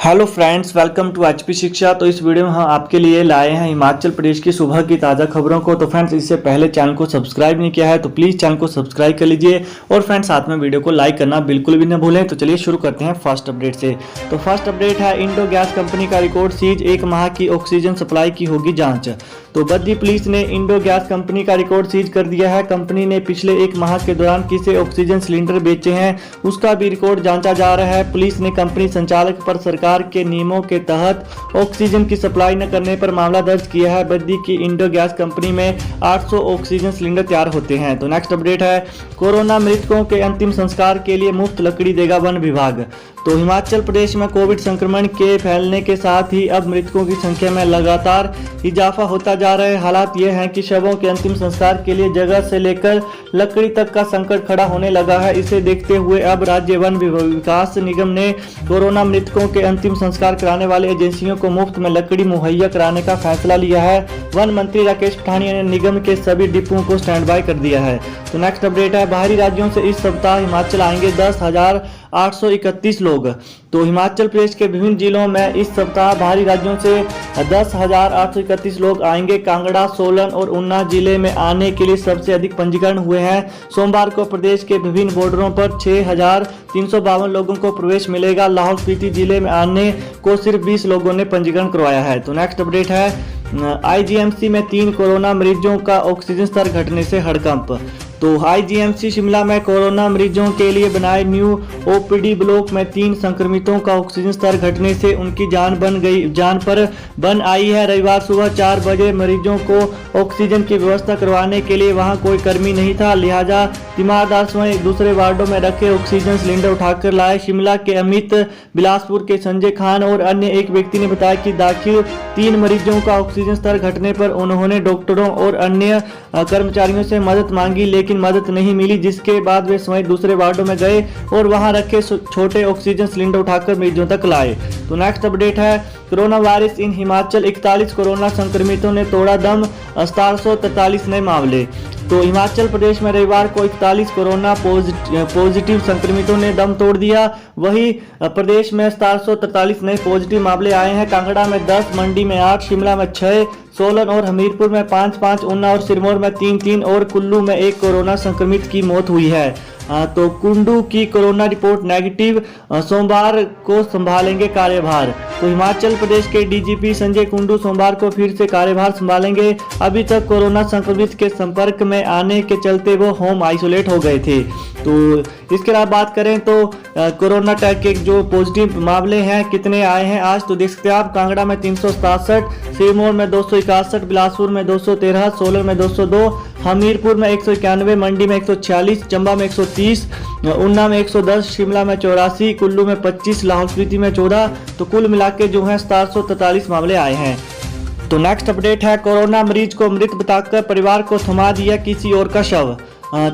Hello friends, welcome to HP Shiksha. तो इस video में हम आपके लिए लाए हैं हिमाचल प्रदेश की सुबह की ताज़ा खबरों को। तो फ्रेंड्स, इससे पहले चैनल को सब्सक्राइब नहीं किया है तो प्लीज़ चैनल को सब्सक्राइब कर लीजिए और फ्रेंड्स साथ में वीडियो को लाइक करना बिल्कुल भी न भूलें। तो चलिए शुरू करते हैं फर्स्ट अपडेट से। तो फर्स्ट अपडेट है इंडो गैस कंपनी का रिकॉर्ड सीज, 1 माह की ऑक्सीजन सप्लाई की होगी जाँच। तो बद्दी पुलिस ने इंडो गैस कंपनी का रिकॉर्ड सीज कर दिया है। कंपनी ने पिछले 1 माह के दौरान किसे ऑक्सीजन सिलेंडर बेचे हैं उसका भी रिकॉर्ड जांचा जा रहा है। पुलिस ने कंपनी संचालक पर सरकार के नियमों के तहत ऑक्सीजन की सप्लाई न करने पर मामला दर्ज किया है। बद्दी की इंडो गैस कंपनी में 800 ऑक्सीजन सिलेंडर तैयार होते हैं। तो नेक्स्ट अपडेट है कोरोना मृतकों के अंतिम संस्कार के लिए मुफ्त लकड़ी देगा वन विभाग। तो हिमाचल प्रदेश में कोविड संक्रमण के फैलने के साथ ही अब मृतकों की संख्या में लगातार इजाफा होता जा रहा है। हालात ये हैं कि शवों के अंतिम संस्कार के लिए जगह से लेकर लकड़ी तक का संकट खड़ा होने लगा है। इसे देखते हुए अब राज्य वन विकास निगम ने कोरोना मृतकों के अंतिम संस्कार कराने वाले एजेंसियों को मुफ्त में लकड़ी मुहैया कराने का फैसला लिया है। वन मंत्री राकेश पठानिया ने निगम के सभी डिपोओं को स्टैंड बाय कर दिया है। तो नेक्स्ट अपडेट है बाहरी राज्यों से इस सप्ताह हिमाचल आएंगे 10,831 लोग। तो हिमाचल प्रदेश के विभिन्न जिलों में इस सप्ताह बाहरी राज्यों से 10,831 लोग आएंगे। कांगड़ा, सोलन और ऊना जिले में आने के लिए सबसे अधिक पंजीकरण हुए हैं। सोमवार को प्रदेश के विभिन्न बॉर्डरों पर 6,352 लोगों को प्रवेश मिलेगा। लाहौल स्पीति जिले में आने को सिर्फ 20 लोगों ने पंजीकरण करवाया है। तो नेक्स्ट अपडेट है आईजीएमसी में 3 कोरोना मरीजों का ऑक्सीजन स्तर घटने से हड़कंप। तो आईजीएमसी शिमला में कोरोना मरीजों के लिए बनाए न्यू ओपीडी ब्लॉक में 3 संक्रमितों का ऑक्सीजन स्तर घटने से उनकी जान पर बन आई है। रविवार सुबह 4 बजे मरीजों को ऑक्सीजन की व्यवस्था करवाने के लिए वहां कोई कर्मी नहीं था, लिहाजा तीमारदार स्वयं दूसरे वार्डों में रखे ऑक्सीजन सिलेंडर उठाकर लाए। शिमला के अमित, बिलासपुर के संजय खान और अन्य एक व्यक्ति ने बताया कि दाखिल 3 मरीजों का ऑक्सीजन स्तर घटने पर उन्होंने डॉक्टरों और अन्य कर्मचारियों से मदद मांगी, लेकिन मदद नहीं मिली, जिसके बाद वे स्वयं दूसरे वार्डों में गए और वहां रखे छोटे ऑक्सीजन सिलेंडर उठाकर मरीजों तक लाए। तो नेक्स्ट अपडेट है corona virus in Himachal, 41 corona संक्रमितों ने तोड़ा दम, 743 नए मामले। तो हिमाचल प्रदेश में रविवार को 41 कोरोना पॉजिटिव संक्रमितों ने दम तोड़ दिया। वहीं प्रदेश में 743 नए पॉजिटिव मामले आए हैं। कांगड़ा में 10, मंडी में 8, शिमला में 6, सोलन और हमीरपुर में 5-5, ऊना और सिरमौर में 3-3 और कुल्लू में 1 कोरोना संक्रमित की मौत हुई है। तो कुंडू की कोरोना रिपोर्ट नेगेटिव, सोमवार को संभालेंगे कार्यभार। तो हिमाचल प्रदेश के डीजीपी संजय कुंडू सोमवार को फिर से कार्यभार संभालेंगे। अभी तक कोरोना संक्रमित के संपर्क में आने के चलते वो होम आइसोलेट हो गए थे। तो इसके अलावा बात करें तो कोरोना के जो पॉजिटिव मामले हैं कितने आए हैं आज, तो देख सकते हैं आप। कांगड़ा में 367, सिरमौर में 261, बिलासपुर में 213, सोलन में 202, हमीरपुर में 191, मंडी में 146, चंबा में 130, ऊना में 110, शिमला में 84, कुल्लू में 25, लाहौल स्पीति में 14। तो कुल मिलाकर जो है 743 मामले आए हैं। तो नेक्स्ट अपडेट है कोरोना मरीज को मृत बताकर परिवार को थमा दिया किसी और का शव।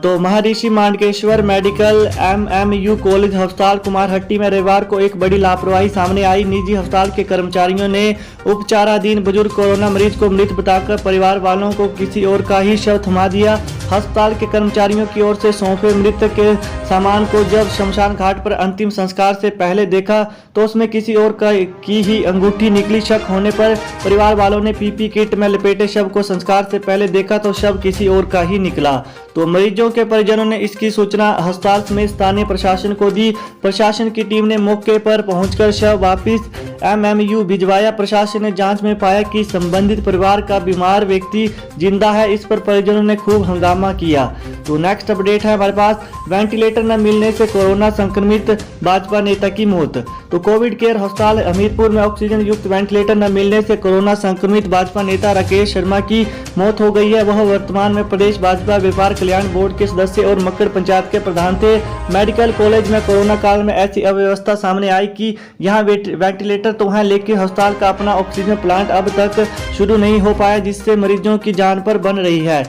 तो महर्षि मांडकेश्वर मेडिकल एमएमयू कॉलेज अस्पताल कुमारहट्टी में रविवार को एक बड़ी लापरवाही सामने आई। निजी अस्पताल के कर्मचारियों ने उपचाराधीन बुजुर्ग कोरोना मरीज को मृत बताकर परिवार वालों को किसी और का ही शव थमा दिया। अस्पताल के कर्मचारियों की ओर से सौंपे मृतक के सामान को जब शमशान घाट पर अंतिम संस्कार से पहले देखा तो उसमें किसी और की ही अंगूठी निकली। शक होने पर परिवार वालों ने पीपी किट में लपेटे शव को संस्कार से पहले देखा तो शव किसी और का ही निकला। तो मरीजों के परिजनों ने इसकी सूचना अस्पताल में स्थानीय प्रशासन को दी। प्रशासन की टीम ने मौके पर पहुंचकर शव वापिस एमएमयू भिजवाया। प्रशासन ने जांच में पाया कि संबंधित परिवार का बीमार व्यक्ति जिंदा है। इस पर परिजनों ने खूब हंगामा किया। तो नेक्स्ट अपडेट है हमारे पास वेंटिलेटर न मिलने से कोरोना संक्रमित भाजपा नेता की मौत। तो कोविड केयर अस्पताल हमीरपुर में ऑक्सीजन युक्त वेंटिलेटर न मिलने से कोरोना संक्रमित भाजपा नेता राकेश शर्मा की मौत हो गई है। वह वर्तमान में प्रदेश भाजपा व्यापार कल्याण बोर्ड के सदस्य और मक्कड़ पंचायत के प्रधान थे। मेडिकल कॉलेज में कोरोना काल में ऐसी अव्यवस्था सामने आई कि यहाँ वेंटिलेटर तो है लेकिन अस्पताल का अपना ऑक्सीजन प्लांट अब तक शुरू नहीं हो पाया, जिससे मरीजों की जान पर बन रही है।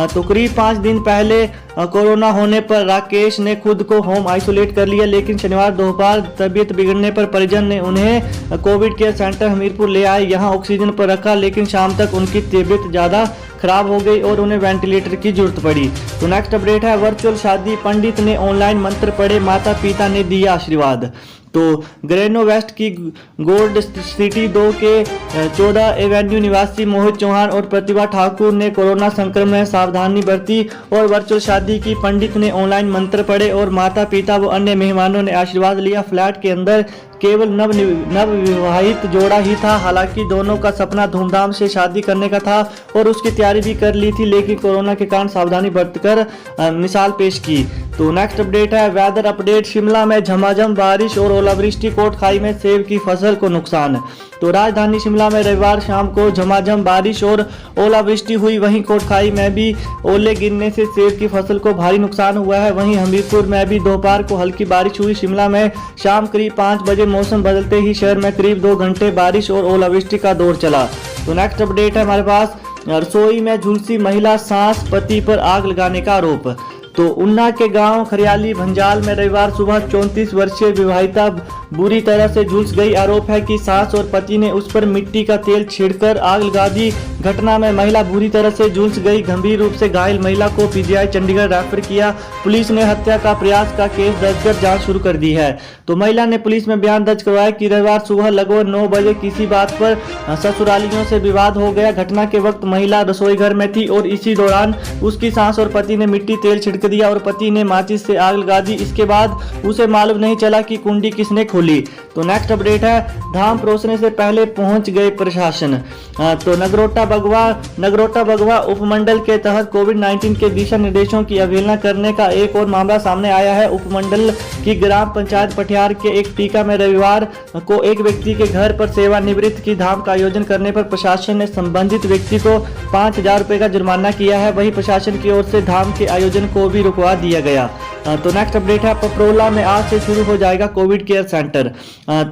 तो करीब 5 दिन पहले कोरोना होने पर राकेश ने खुद को होम आइसोलेट कर लिया, लेकिन शनिवार दोपहर तबीयत बिगड़ने पर परिजन ने उन्हें कोविड केयर सेंटर हमीरपुर ले आए, यहां ऑक्सीजन पर रखा, लेकिन शाम तक उनकी तबीयत ज़्यादा खराब हो गई और उन्हें वेंटिलेटर की जरूरत पड़ी। तो नेक्स्ट अपडेट है वर्चुअल शादी, पंडित ने ऑनलाइन मंत्र पढ़े, माता पिता ने दिया आशीर्वाद। तो ग्रेनो वेस्ट की गोल्ड सिटी 2 के 14 एवेन्यू निवासी मोहित चौहान और प्रतिभा ठाकुर ने कोरोना संक्रमण में सावधानी बरती और वर्चुअल शादी की। पंडित ने ऑनलाइन मंत्र पढ़े और माता पिता व अन्य मेहमानों ने आशीर्वाद लिया। फ्लैट के अंदर केवल नवविवाहित जोड़ा ही था। हालांकि दोनों का सपना धूमधाम से शादी करने का था और उसकी तैयारी भी कर ली थी, लेकिन कोरोना के कारण सावधानी बरतकर मिसाल पेश की। तो नेक्स्ट अपडेट है वेदर अपडेट। शिमला में झमाझम बारिश और ओलावृष्टि, कोट खाई में सेब की फसल को नुकसान। तो राजधानी शिमला में रविवार शाम को झमाझम बारिश और ओलावृष्टि हुई। वहीं कोट खाई में भी ओले गिरने से सेब की फसल को भारी नुकसान हुआ है। वहीं हमीरपुर में भी दोपहर को हल्की बारिश हुई। शिमला में शाम करीब 5 बजे मौसम बदलते ही शहर में करीब 2 घंटे बारिश और ओलावृष्टि का दौर चला। तो नेक्स्ट अपडेट है हमारे पास रसोई में झुलसी महिला, सांस, पति पर आग लगाने का आरोप। तो उन्ना के गांव खरियाली भंजाल में रविवार सुबह 34 वर्षीय विवाहिता बुरी तरह से झुलस गई। आरोप है कि सास और पति ने उस पर मिट्टी का तेल छिड़कर आग लगा दी। घटना में महिला बुरी तरह से झुलस गई। गंभीर रूप से घायल महिला को पीजीआई चंडीगढ़ रेफर किया। पुलिस ने हत्या का प्रयास का केस दर्ज कर जांच शुरू कर दी है। तो महिला ने पुलिस में बयान दर्ज करवाया कि रविवार सुबह लगभग 9 बजे किसी बात पर ससुरालियों से विवाद हो गया। घटना के वक्त महिला रसोई घर में थी और इसी दौरान उसकी सास और पति ने मिट्टी तेल छिड़क दिया और पति ने माचिस से आग लगा दी। इसके बाद उसे मालूम नहीं चला कि कुंडी किसने खोली। तो नेक्स्ट अपडेट है धाम परोसने से पहले पहुंच गए प्रशासन। तो नगरोटा बगवा उपमंडल के तहत कोविड-19 के दिशा निर्देशों की अवहेलना करने का एक और मामला सामने आया है। उपमंडल की ग्राम पंचायत पटियार के एक टीका में रविवार को एक व्यक्ति के घर पर सेवानिवृत्त की धाम का आयोजन करने पर प्रशासन ने संबंधित व्यक्ति को 5,000 रुपए का जुर्माना किया है। वहीं प्रशासन की ओर से धाम के आयोजन को भी रुकवा दिया गया। तो नेक्स्ट अपडेट है पपरोला में आज से शुरू हो जाएगा कोविड केयर सेंटर।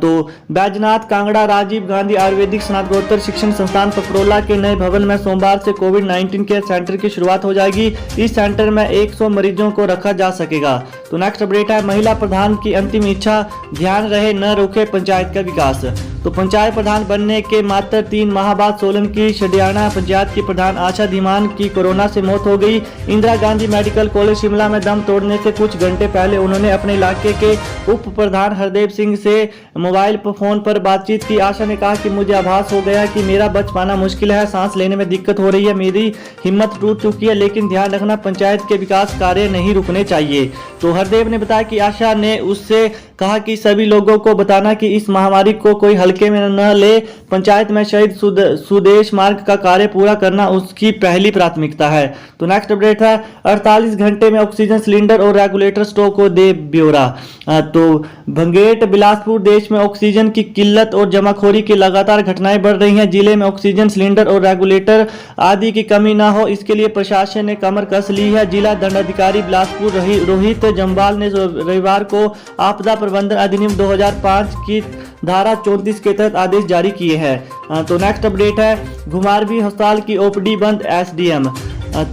तो बैजनाथ कांगड़ा राजीव गांधी आयुर्वेदिक स्नातकोत्तर शिक्षण संस्थान पपरोला के नए भवन में सोमवार से कोविड-19 केयर सेंटर की शुरुआत हो जाएगी। इस सेंटर में 100 मरीजों को रखा जा सकेगा। तो नेक्स्ट अपडेट है महिला प्रधान की अंतिम इच्छा, ध्यान रहे न रोके पंचायत का विकास। तो पंचायत प्रधान बनने के मात्र 3 माह बाद सोलन की शडियाना पंचायत की प्रधान आशा धीमान की कोरोना से मौत हो गई। इंदिरा गांधी मेडिकल कॉलेज शिमला में दम तोड़ने से कुछ घंटे पहले उन्होंने अपने इलाके के उप प्रधान हरदेव सिंह से मोबाइल फोन पर बातचीत की। आशा ने कहा कि मुझे आभास हो गया कि मेरा बच पाना मुश्किल है, सांस लेने में दिक्कत हो रही है, मेरी हिम्मत टूट चुकी है, लेकिन ध्यान रखना पंचायत के विकास कार्य नहीं रुकने चाहिए। तो हरदेव ने बताया कि आशा ने उससे कहा कि सभी लोगों को बताना कि इस महामारी को कोई हल्के में न ले। पंचायत में शहीद सुदेश मार्ग का कार्य पूरा करना उसकी पहली प्राथमिकता है। तो नेक्स्ट अपडेट है 48 घंटे में ऑक्सीजन सिलेंडर और रेगुलेटर स्टॉक को दे ब्यौरा। तो भंगेट बिलासपुर देश में ऑक्सीजन की किल्लत और जमाखोरी की लगातार घटनाएं बढ़ रही हैं। जिले में ऑक्सीजन सिलेंडर और रेगुलेटर आदि की कमी न हो, इसके लिए प्रशासन ने कमर कस ली है। जिला दंडाधिकारी बिलासपुर रोहित जम्बाल ने रविवार को आपदा प्रबंधन अधिनियम 2005 की धारा 34 के तहत आदेश जारी किए हैं। तो नेक्स्ट अपडेट है घुमारवी अस्पताल की ओपीडी बंद, एसडीएम।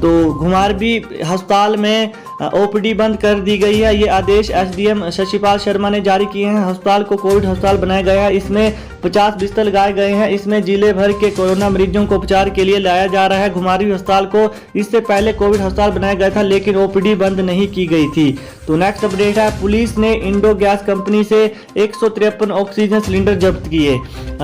तो घुमारवी अस्पताल में ओपीडी बंद कर दी गई है। ये आदेश एसडीएम शशिपाल शर्मा ने जारी किए हैं। अस्पताल को कोविड अस्पताल बनाया गया है। इसमें 50 बिस्तर लगाए गए हैं। इसमें जिले भर के कोरोना मरीजों को उपचार के लिए लाया जा रहा है। घुमारवी अस्पताल को इससे पहले कोविड अस्पताल बनाया गया था, लेकिन ओपीडी बंद नहीं की गई थी। तो नेक्स्ट अपडेट है पुलिस ने इंडो गैस कंपनी से 153 ऑक्सीजन सिलेंडर जब्त किए।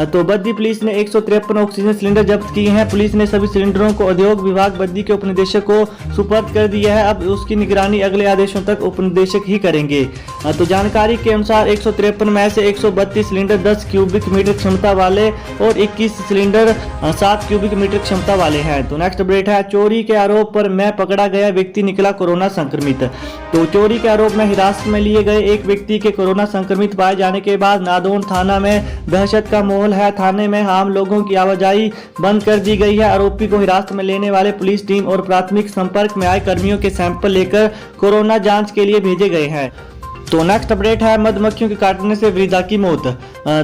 तो बद्दी पुलिस ने 153 ऑक्सीजन सिलेंडर जब्त किए हैं। पुलिस ने सभी सिलेंडरों को उद्योग विभाग बद्दी के उपनिदेशक को सुपर्द कर दिया है। अब उसकी निगरानी अगले आदेशों तक उपनिदेशक ही करेंगे। तो जानकारी के अनुसार 153 में से 132 सिलेंडर 10 क्यूबिक मीटर क्षमता वाले और 21 सिलेंडर 7 क्यूबिक मीटर क्षमता वाले हैं। तो नेक्स्ट अपडेट है चोरी के आरोप पर मैं पकड़ा गया व्यक्ति निकला कोरोना संक्रमित। तो चोरी के आरोप में हिरासत में लिए गए एक व्यक्ति के कोरोना संक्रमित पाए जाने के बाद नादौन थाना में दहशत का माहौल है। थाने में आम लोगों की आवाजाही बंद कर दी गई है। आरोपी को हिरासत में लेने वाले पुलिस टीम और प्राथमिक संपर्क में आए कर्मियों के सैंपल लेकर कोरोना जांच के लिए भेजे गए हैं। तो नेक्स्ट अपडेट है मधुमक्खियों के काटने से वृद्धा की मौत।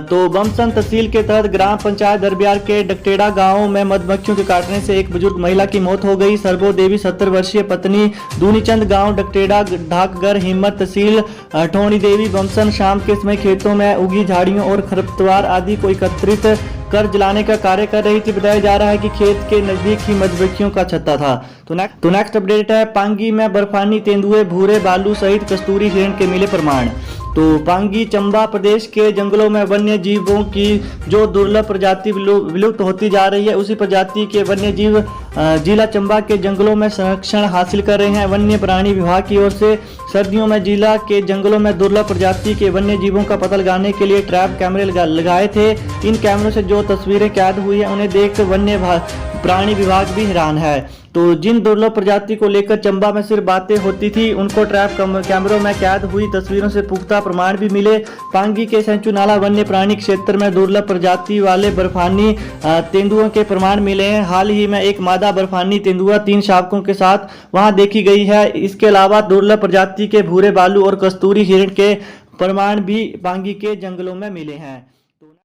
तो बमसन तहसील के तहत ग्राम पंचायत दरबियार के डकटेड़ा गांव में मधुमक्खियों के काटने से एक बुजुर्ग महिला की मौत हो गई। सरबो देवी 70 वर्षीय पत्नी दूनीचंद गांव डकटेड़ा ढाकगर हिम्मत तहसील ठोणी देवी बमसन शाम के समय खेतों में उगी झाड़ियों और खरपतवार आदि को एकत्रित कर जलाने का कार्य कर रही थी। बताया जा रहा है कि खेत के नजदीक ही मधुमक्खियों का छत्ता था। तो नेक्स्ट अपडेट है पांगी में बर्फानी तेंदुए भूरे बालू सहित कस्तूरी हिरण के मिले प्रमाण। तो पांगी चंबा प्रदेश के जंगलों में वन्य जीवों की जो दुर्लभ प्रजाति विलुप्त होती जा रही है, उसी प्रजाति के वन्य जीव जिला चंबा के जंगलों में संरक्षण हासिल कर रहे हैं। वन्य प्राणी विभाग की ओर से सर्दियों में जिला के जंगलों में दुर्लभ प्रजाति के वन्य जीवों का पता लगाने के लिए ट्रैप कैमरे लगाए थे। इन कैमरों से जो तस्वीरें कैद हुई है उन्हें देख वन्य प्राणी विभाग भी हैरान है। तो जिन दुर्लभ प्रजाति को लेकर चंबा में सिर्फ बातें होती थी, उनको ट्रैप कैमरों में कैद हुई तस्वीरों से पुख्ता प्रमाण भी मिले। पांगी के सेंचु नाला वन्य प्राणी क्षेत्र में दुर्लभ प्रजाति वाले बर्फानी तेंदुओं के प्रमाण मिले हैं। हाल ही में एक मादा बर्फानी तेंदुआ 3 शावकों के साथ वहां देखी गई है। इसके अलावा दुर्लभ प्रजाति के भूरे बालू और कस्तूरी हिरण के प्रमाण भी पांगी के जंगलों में मिले हैं।